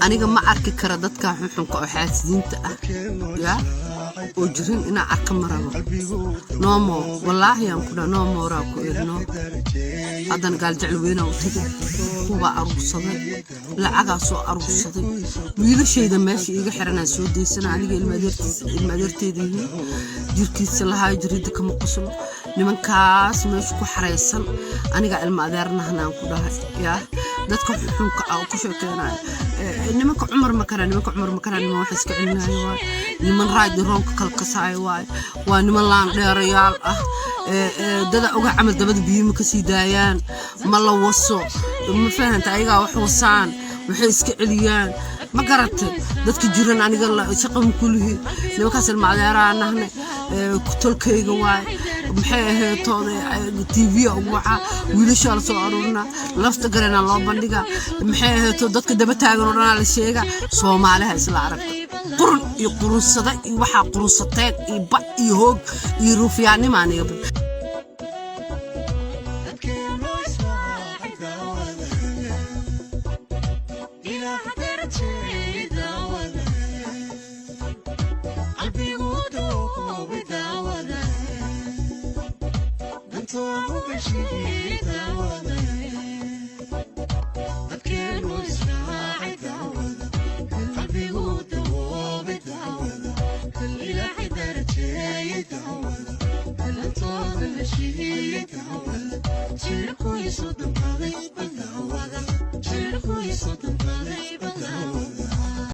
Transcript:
aniga ma arki kara dadka xunxunka oo xaasidiinta ah ya oo jirin ina arka marabo noomo wallaahi aan ku noomo raa ku irno hadan gaal jecel weena u tagay kuba arugsaday lacaga soo arugsaday wiilashayda meesha iga xiranaa soo deysana aniga ilmaadeerteedii jirkiisa lahaa jirida kama qoslo nimankaas meesha ku xareysan aniga ilmaadeernahna ku dhahay ya dadka xunka ah ku sheekeynaa nimanka Umar ma karaan ma wax iska cilnaayo niman raad roonka kala kasaay waa niman laan dheerayaal ah dada uga camal dabada biyo ka sii daayaan ma la waso ma faahanta ayaga wax wasaan waxay iska ciliyaan ma garatay dadka jiran aniga la shaqo kullihi nimankaas ilmaadeeraanahna ku tolkayga maxay ahaatooda TV ugu waca wiilasha la soo arurna lafta garana loo bandhiga maxay ahaato dadka daba taagan oo dhan la sheega Soomaaliha isla aragta qurun iyo qurunsada iyo waxa qurunsateen iyo ba iyo hoog iyo ruufyaanimo aniga Oh,